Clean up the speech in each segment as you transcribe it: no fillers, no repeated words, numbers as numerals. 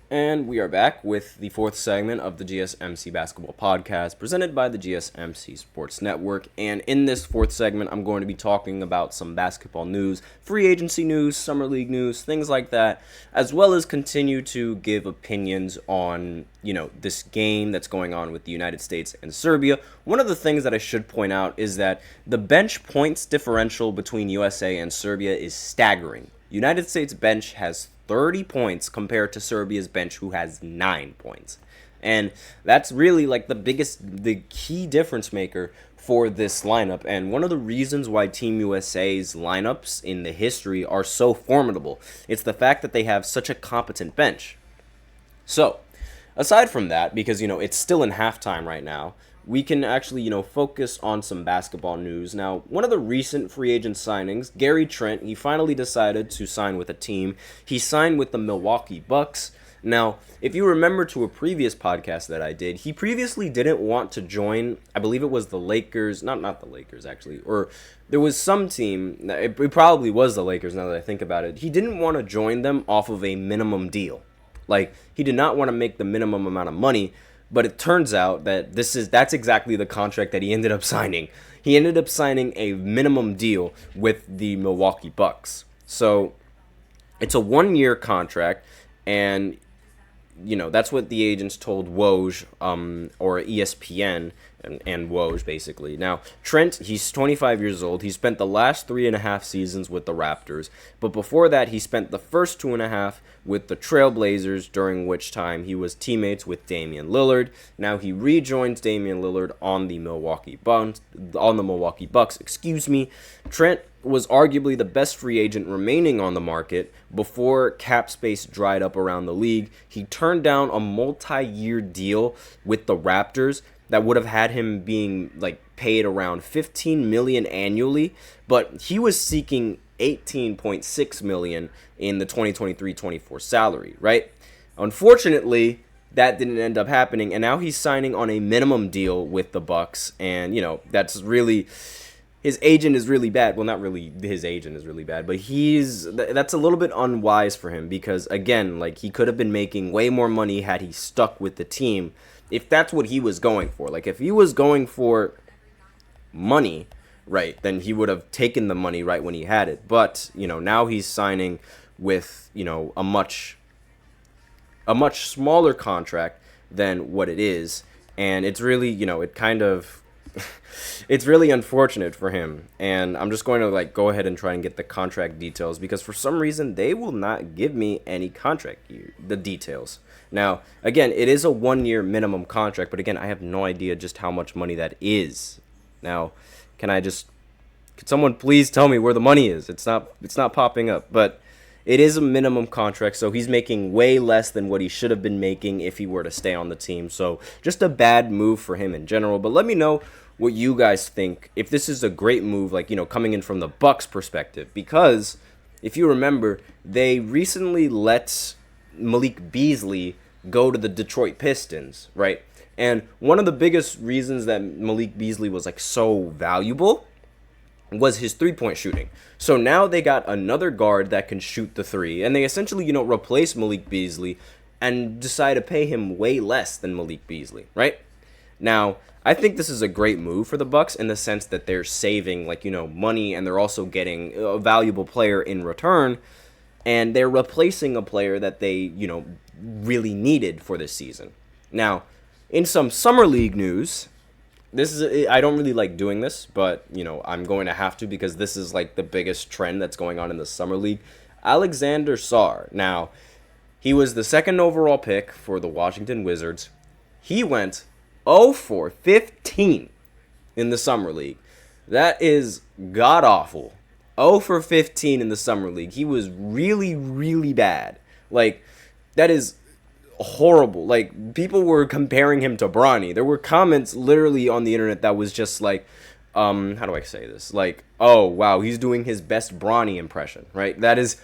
And we are back with the fourth segment of the GSMC Basketball Podcast presented by the GSMC Sports Network. And in this fourth segment, I'm going to be talking about some basketball news, free agency news, summer league news, things like that, as well as continue to give opinions on, this game that's going on with the United States and Serbia. One of the things that I should point out is that the bench points differential between USA and Serbia is staggering. United States bench has 30 points compared to Serbia's bench, who has 9 points. And that's really like the key difference maker for this lineup. And one of the reasons why Team USA's lineups in the history are so formidable, it's the fact that they have such a competent bench. So, aside from that, because, it's still in halftime right now, we can actually, focus on some basketball news. Now, one of the recent free agent signings, Gary Trent, he finally decided to sign with a team. He signed with the Milwaukee Bucks. Now, if you remember to a previous podcast that I did, he previously didn't want to join, I believe it was the Lakers, not the Lakers actually, or there was some team, it probably was the Lakers now that I think about it. He didn't want to join them off of a minimum deal. Like, he did not want to make the minimum amount of money. But it turns out that that's exactly the contract that he ended up signing. He ended up signing a minimum deal with the Milwaukee Bucks. So it's a 1-year contract, and that's what the agents told Woj, or ESPN, and Woj, basically. Now, Trent, he's 25 years old. He spent the last 3.5 seasons with the Raptors. But before that, he spent the first 2.5 with the Trailblazers, during which time he was teammates with Damian Lillard. Now he rejoins Damian Lillard on the Milwaukee Bucks. Trent was arguably the best free agent remaining on the market before cap space dried up around the league. He turned down a multi-year deal with the Raptors that would have had him being paid around $15 million annually, but he was seeking $18.6 million in the 2023-24 salary, right? Unfortunately, that didn't end up happening, and now he's signing on a minimum deal with the Bucks, and that's really, his agent is really bad. Well, not really his agent is really bad, but that's a little bit unwise for him, because again, he could have been making way more money had he stuck with the team, if that's what he was going for. If he was going for money, right, then he would have taken the money right when he had it. But, now he's signing with, a much smaller contract than what it is. And it's really, it's really unfortunate for him. And I'm just going to go ahead and try and get the contract details, because for some reason they will not give me any the details. Now, again, it is a 1-year minimum contract, but again, I have no idea just how much money that is. Now, could someone please tell me where the money is? It's not popping up, but it is a minimum contract, so he's making way less than what he should have been making if he were to stay on the team. So just a bad move for him in general. But let me know what you guys think, if this is a great move, coming in from the Bucks perspective, because if you remember, they recently let Malik Beasley go to the Detroit Pistons, right? And one of the biggest reasons that Malik Beasley was so valuable was his three-point shooting. So now they got another guard that can shoot the three, and they essentially, replace Malik Beasley and decide to pay him way less than Malik Beasley, right? Now, I think this is a great move for the Bucks in the sense that they're saving money, and they're also getting a valuable player in return, and they're replacing a player that they, really needed for this season. Now, in some summer league news, I don't really like doing this, but I'm going to have to, because this is the biggest trend that's going on in the summer league. Alexander Sarr. Now, he was the second overall pick for the Washington Wizards. He went 0 for 15 in the summer league. That is god awful. 0 for 15 in the summer league. He was really, really bad. That is horrible. People were comparing him to Bronny. There were comments literally on the internet that was just how do I say this? Oh, wow, he's doing his best Bronny impression, right? That is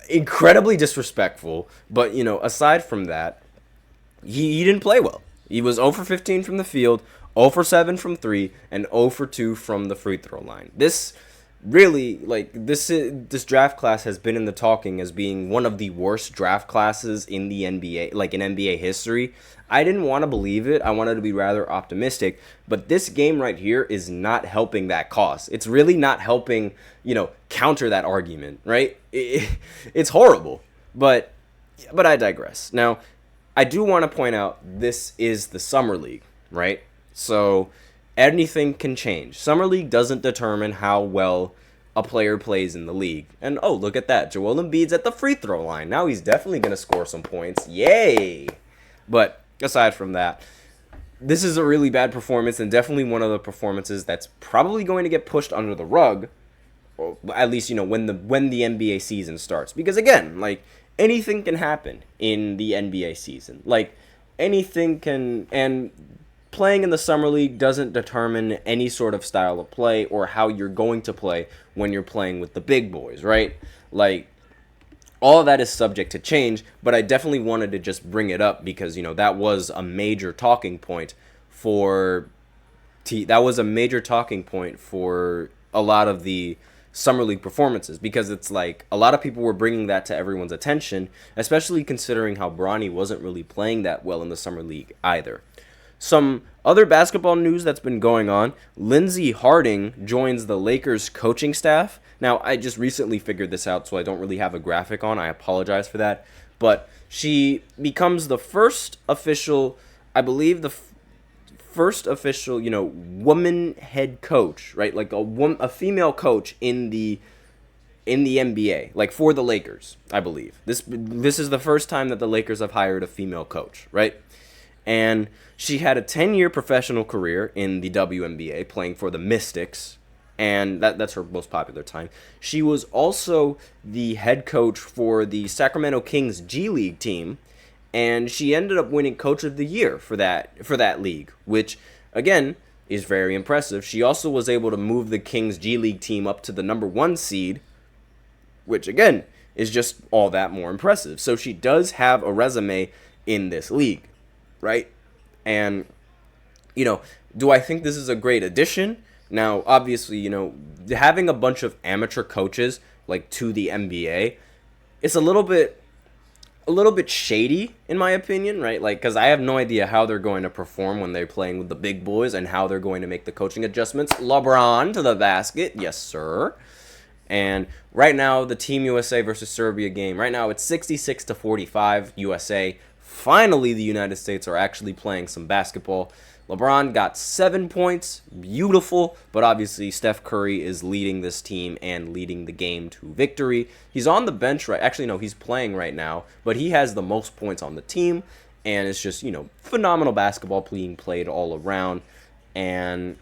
incredibly disrespectful. But, aside from that, he didn't play well. He was 0 for 15 from the field, 0 for 7 from 3, and 0 for 2 from the free throw line. This really, like, this draft class has been in the talking as being one of the worst draft classes in the NBA, like in NBA history. I didn't want to believe it. I wanted to be rather optimistic, but this game right here is not helping that cause. It's really not helping, counter that argument, right? It's horrible, but I digress. Now, I do want to point out this is the Summer League, right? So anything can change. Summer League doesn't determine how well a player plays in the league. And oh, look at that. Joel Embiid's at the free throw line. Now he's definitely going to score some points. Yay! But aside from that, this is a really bad performance and definitely one of the performances that's probably going to get pushed under the rug, or at least, when the NBA season starts. Because again, like, anything can happen in the NBA season. Like, anything can, and playing in the Summer League doesn't determine any sort of style of play or how you're going to play when you're playing with the big boys, right? Like, all of that is subject to change, but I definitely wanted to just bring it up because, that was a major talking point for a lot of the Summer League performances, because it's like a lot of people were bringing that to everyone's attention, especially considering how Bronny wasn't really playing that well in the Summer League either. Some other basketball news that's been going on: Lindsey Harding joins the Lakers coaching staff. Now, I just recently figured this out, so I don't really have a graphic on. I apologize for that. But she becomes the first official, I believe, first official, woman head coach, right? Like a female coach in the NBA, like for the Lakers, I believe. This is the first time that the Lakers have hired a female coach, right? And she had a 10-year professional career in the WNBA, playing for the Mystics, and that's her most popular time. She was also the head coach for the Sacramento Kings G League team, and she ended up winning Coach of the Year for that league, which, again, is very impressive. She also was able to move the Kings G League team up to the number 1 seed, which, again, is just all that more impressive. So she does have a resume in this league, right? And, do I think this is a great addition? Now, obviously, having a bunch of amateur coaches, like, to the NBA, it's a little bit shady, in my opinion, right? Like, because I have no idea how they're going to perform when they're playing with the big boys and how they're going to make the coaching adjustments. LeBron to the basket. Yes, sir. And right now, the Team USA versus Serbia game, right now it's 66-45 USA. Finally, the United States are actually playing some basketball. LeBron got 7 points, beautiful, but obviously Steph Curry is leading this team and leading the game to victory. He's on the bench, right? Actually, no, he's playing right now, but he has the most points on the team, and it's just, phenomenal basketball being played all around. And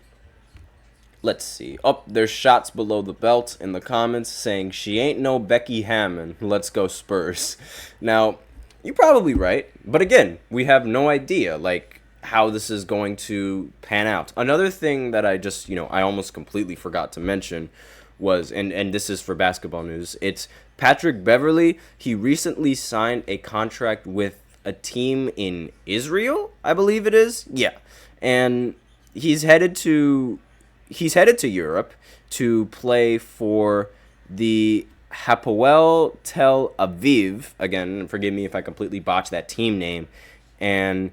let's see. Oh, there's shots below the belt in the comments saying, she ain't no Becky Hammon. Let's go Spurs. Now, you're probably right, but again, we have no idea, like, how this is going to pan out. Another thing that I just, I almost completely forgot to mention was, and this is for basketball news, it's Patrick Beverley. He recently signed a contract with a team in Israel, I believe it is. Yeah. And he's headed to Europe to play for the Hapoel Tel Aviv. Again, forgive me if I completely botch that team name. And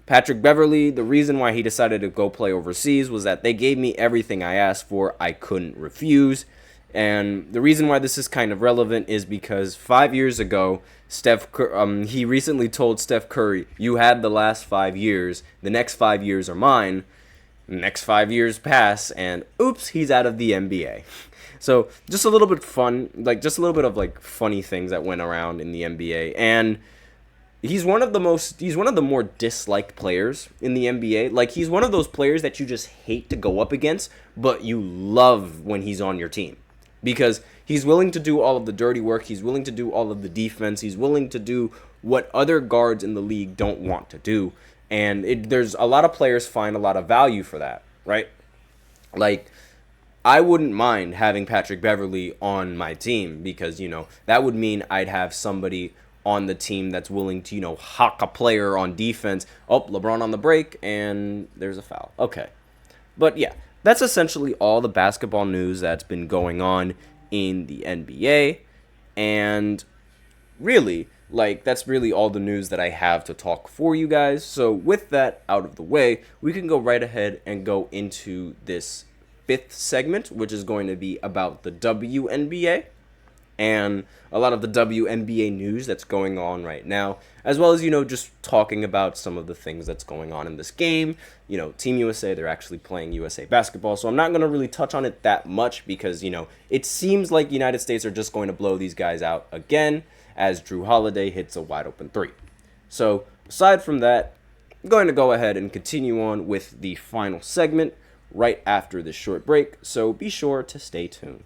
Patrick Beverley, the reason why he decided to go play overseas was that they gave me everything I asked for. I couldn't refuse. And the reason why this is kind of relevant is because 5 years ago, he recently told Steph Curry, you had the last 5 years. The next 5 years are mine. The next 5 years pass, and oops, he's out of the NBA. So just a little bit fun, like just a little bit of like funny things that went around in the NBA. And he's one of the more disliked players in the NBA. Like, he's one of those players that you just hate to go up against, but you love when he's on your team. Because he's willing to do all of the dirty work, he's willing to do all of the defense, he's willing to do what other guards in the league don't want to do. And there's a lot of players find a lot of value for that, right? Like, I wouldn't mind having Patrick Beverley on my team because, that would mean I'd have somebody on the team that's willing to, hawk a player on defense. Oh, LeBron on the break, and there's a foul. Okay. But yeah, that's essentially all the basketball news that's been going on in the NBA. And really, that's really all the news that I have to talk for you guys. So with that out of the way, we can go right ahead and go into this fifth segment, which is going to be about the WNBA and a lot of the WNBA news that's going on right now, as well as, just talking about some of the things that's going on in this game. Team USA, they're actually playing USA basketball, so I'm not going to really touch on it that much because, it seems like United States are just going to blow these guys out again as Drew Holiday hits a wide open three. So aside from that, I'm going to go ahead and continue on with the final segment right after this short break, so be sure to stay tuned.